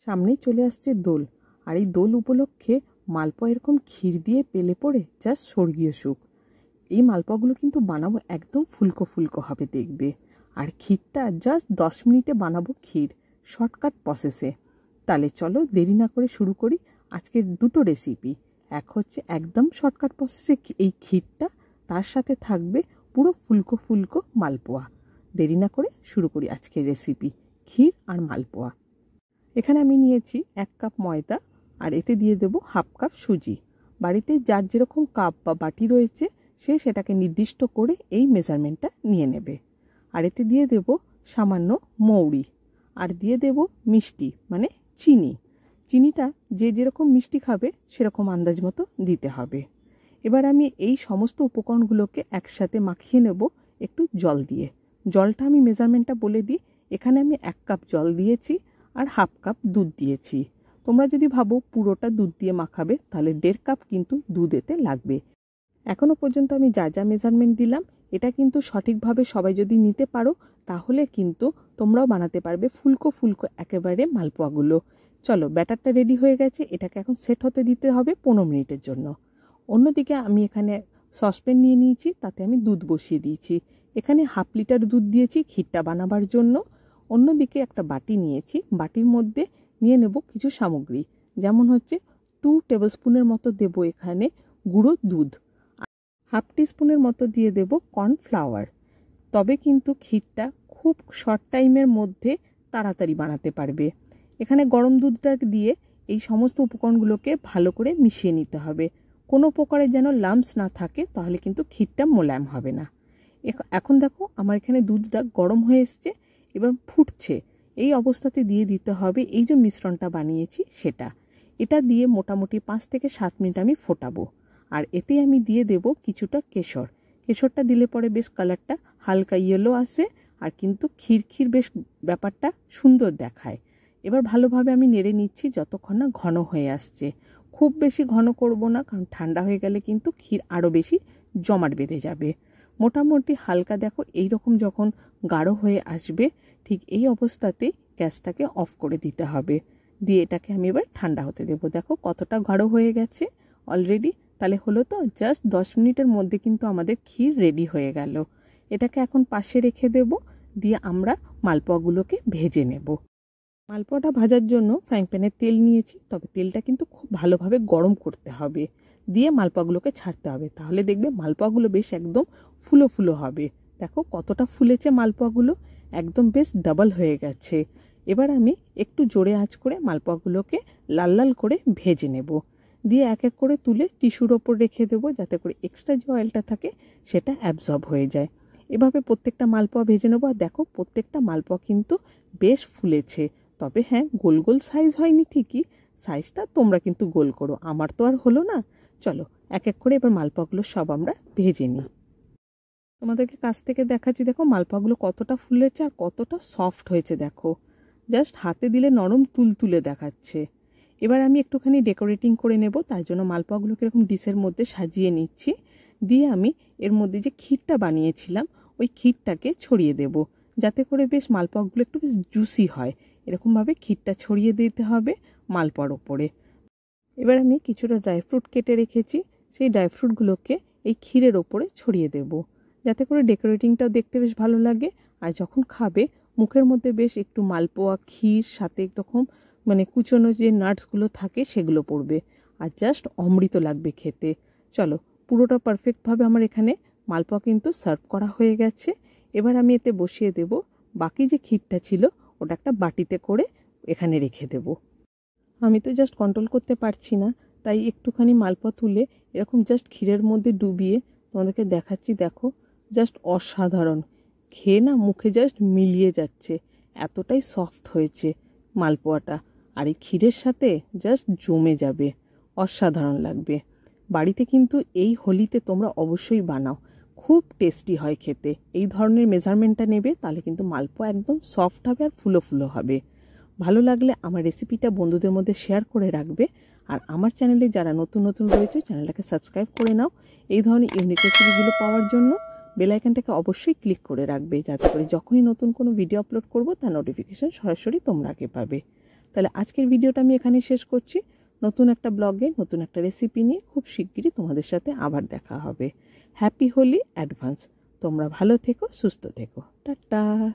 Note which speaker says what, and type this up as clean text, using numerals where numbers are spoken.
Speaker 1: সামনেই চলে আসছে দোল, আর এই দোল উপলক্ষে মালপোয়া এরকম ক্ষীর দিয়ে পেলে পড়ে জাস্ট স্বর্গীয় সুখ। এই মালপোয়াগুলো কিন্তু বানাবো একদম ফুলকো ফুলকো হবে দেখবে। আর ক্ষীরটা জাস্ট 10 মিনিটে বানাবো ক্ষীর, শর্টকাট প্রসেসে। তাহলে চলো দেরি না করে শুরু করি আজকের দুটো রেসিপি। এক হচ্ছে একদম শর্টকাট প্রসেসে এই ক্ষীরটা, তার সাথে থাকবে পুরো ফুলকো ফুলকো মালপোয়া। দেরি না করে শুরু করি আজকের রেসিপি, ক্ষীর আর মালপোয়া। এখানে আমি নিয়েছি 1 কাপ ময়দা, আর এতে দিয়ে দেবো 1/2 কাপ সুজি। বাড়িতে যার যেরকম কাপ বা বাটি রয়েছে সে সেটাকে নির্দিষ্ট করে এই মেজারমেন্টটা নিয়ে নেবে। আর এতে দিয়ে দেব সামান্য মৌরি, আর দিয়ে দেব মিষ্টি মানে চিনি। চিনিটা যে যেরকম মিষ্টি খাবে সেরকম আন্দাজ মতো দিতে হবে। এবার আমি এই সমস্ত উপকরণগুলোকে একসাথে মাখিয়ে নেব একটু জল দিয়ে। জলটা আমি মেজারমেন্টটা বলে দিই। এখানে আমি 1 কাপ জল দিয়েছি আর 1/2 কাপ দুধ দিয়েছি। তোমরা যদি ভাবো পুরোটা দুধ দিয়ে মাখাবে তাহলে 1.5 কাপ কিন্তু দুধ এতে লাগবে। এখনও পর্যন্ত আমি যা যা মেজারমেন্ট দিলাম এটা কিন্তু সঠিকভাবে সবাই যদি নিতে পারো তাহলে কিন্তু তোমরাও বানাতে পারবে ফুলকো ফুলকো একেবারে মালপোয়াগুলো। চলো ব্যাটারটা রেডি হয়ে গেছে, এটাকে এখন সেট হতে দিতে হবে 15 মিনিটের জন্য। অন্যদিকে আমি এখানে সসপ্যান নিয়ে নিয়েছি, তাতে আমি দুধ বসিয়ে দিয়েছি। এখানে 1/2 লিটার দুধ দিয়েছি ক্ষীরটা বানাবার জন্য। অন্যদিকে একটা বাটি নিয়েছি, বাটির মধ্যে নিয়ে নেব কিছু সামগ্রী, যেমন হচ্ছে 2 টেবিল স্পুনের মতো দেব এখানে গুঁড়ো দুধ, 1/2 টিস্পুনের মতো দিয়ে দেব কর্নফ্লাওয়ার। তবে কিন্তু ক্ষীরটা খুব শর্ট টাইমের মধ্যে তাড়াতাড়ি বানাতে পারবে। এখানে গরম দুধটা দিয়ে এই সমস্ত উপকরণগুলোকে ভালো করে মিশিয়ে নিতে হবে। কোনো প্রকারে যেন লাম্পস না থাকে, তাহলে কিন্তু ক্ষীরটা মোলায়েম হবে না। এখন দেখো আমার এখানে দুধটা গরম হয়ে এসছে, এবার ফুটছে। এই অবস্থাতে দিয়ে দিতে হবে এই যে মিশ্রণটা বানিয়েছি সেটা। এটা দিয়ে মোটামুটি 5 থেকে 7 মিনিট আমি ফোটাবো। আর এতে আমি দিয়ে দেব কিছুটা কেশর। কেশরটা দিলে পরে বেশ কালারটা হালকা ইয়েলো আসে, আর কিন্তু ক্ষীর বেশ ব্যাপারটা সুন্দর দেখায়। এবার ভালোভাবে আমি নেড়ে নিচ্ছি যতক্ষণ না ঘন হয়ে আসছে। খুব বেশি ঘন করব না, কারণ ঠান্ডা হয়ে গেলে কিন্তু ক্ষীর আরও বেশি জমাট বেঁধে যাবে। মোটামুটি হালকা দেখো এই রকম যখন গাঢ় হয়ে আসবে, ঠিক এই অবস্থাতে গ্যাসটাকে অফ করে দিতে হবে। দিয়ে এটাকে আমি এবার ঠান্ডা হতে দেবো। দেখো কতটা গাঢ় হয়ে গেছে অলরেডি। তাহলে হলো তো, জাস্ট 10 মিনিটের মধ্যে কিন্তু আমাদের ক্ষীর রেডি হয়ে গেল। এটাকে এখন পাশে রেখে দেব, দিয়ে আমরা মালপোয়াগুলোকে ভেজে নেব। মালপোয়াটা ভাজার জন্য ফ্রাইং প্যানে তেল নিয়েছি, তবে তেলটা কিন্তু খুব ভালোভাবে গরম করতে হবে, দিয়ে মালপোয়াগুলোকে ছাড়তে হবে। তাহলে দেখবে মালপোয়াগুলো বেশ একদম ফুলো ফুলো হবে। দেখো কতটা ফুলেছে মালপোয়াগুলো, একদম বেশ ডাবল হয়ে গেছে। এবার আমি একটু জোরে আঁচ করে মালপোয়াগুলোকে লাল লাল করে ভেজে নেব। দিয়ে এক এক করে তুলে টিস্যুর ওপর রেখে দেবো, যাতে করে এক্সট্রা যে অয়েলটা থাকে সেটা অ্যাবজর্ব হয়ে যায়। এভাবে প্রত্যেকটা মালপোয়া ভেজে নেবো। আর দেখো প্রত্যেকটা মালপোয়া কিন্তু বেশ ফুলেছে। তবে হ্যাঁ, গোল গোল সাইজ হয়নি ঠিকই, সাইজটা তোমরা কিন্তু গোল করো, আমার তো আর হলো না। চলো এক এক করে এবার মালপোয়াগুলো সব আমরা ভেজে নিই। তোমাদেরকে কাছ থেকে দেখাচ্ছি, দেখো মালপোয়াগুলো কতটা ফুলেছে আর কতটা সফট হয়েছে। দেখো জাস্ট হাতে দিলে নরম তুলতুলে দেখাচ্ছে। এবার আমি একটুখানি ডেকোরেটিং করে নেব, তার জন্য মালপোয়াগুলোকে এরকম ডিশের মধ্যে সাজিয়ে নিচ্ছি। দিয়ে আমি এর মধ্যে যে ক্ষীরটা বানিয়েছিলাম ওই ক্ষীরটাকে ছড়িয়ে দেব, যাতে করে বেশ মালপোয়াগুলো একটু বেশ জুসি হয়। এরকমভাবে ক্ষীরটা ছড়িয়ে দিতে হবে মালপোয়ার ওপরে। এবার আমি কিছুটা ড্রাই ফ্রুট কেটে রেখেছি, সেই ড্রাই ফ্রুটগুলোকে এই ক্ষীরের ওপরে ছড়িয়ে দেব, যাতে করে ডেকোরেটিংটাও দেখতে বেশ ভালো লাগে। আর যখন খাবে মুখের মধ্যে বেশ একটু মালপোয়া ক্ষীর সাথে একরকম মানে কুচনো যে নাটসগুলো থাকে সেগুলো পড়বে, আর জাস্ট অমৃত লাগবে খেতে। চলো পুরোটা পারফেক্টভাবে আমার এখানে মালপোয়া কিন্তু সার্ভ করা হয়ে গেছে। এবার আমি এতে বসিয়ে দেব বাকি যে ক্ষীরটা ছিল, ওটা একটা বাটিতে করে এখানে রেখে দেব। আমি তো জাস্ট কন্ট্রোল করতে পারছি না, তাই একটুখানি মালপোয়া তুলে এরকম জাস্ট ক্ষীরের মধ্যে ডুবিয়ে তোমাদেরকে দেখাচ্ছি। দেখো জাস্ট অসাধারণ, খেয়ে না মুখে জাস্ট মিলিয়ে যাচ্ছে, এতটাই সফট হয়েছে মালপোয়াটা। আর এই ক্ষীরের সাথে জাস্ট জমে যাবে, অসাধারণ লাগবে। বাড়িতে কিন্তু এই হোলিতে তোমরা অবশ্যই বানাও, খুব টেস্টি হয় খেতে। এই ধরনের মেজারমেন্টটা নেবে, তাহলে কিন্তু মালপোয়া একদম সফট হবে আর ফুলো ফুলো হবে। ভালো লাগলে আমার রেসিপিটা বন্ধুদের মধ্যে শেয়ার করে রাখবে। আর আমার চ্যানেলে যারা নতুন নতুন রয়েছে চ্যানেলটাকে সাবস্ক্রাইব করে নাও। এই ধরনের ইউনিক রেসিপিগুলো পাওয়ার জন্য বেল আইকনটাকে অবশ্যই ক্লিক করে রাখবে, যাতে করে যখনই নতুন কোনো ভিডিও আপলোড করব তার নোটিফিকেশন সরাসরি তোমরা আগে পাবে। তাহলে আজকের ভিডিওটা আমি এখানেই শেষ করছি। নতুন একটা ব্লগে নতুন একটা রেসিপি নিয়ে খুব শিগগিরই তোমাদের সাথে আবার দেখা হবে। Happy Holi advance. তোমরা ভালো থেকো, সুস্থ থেকো। টাটা।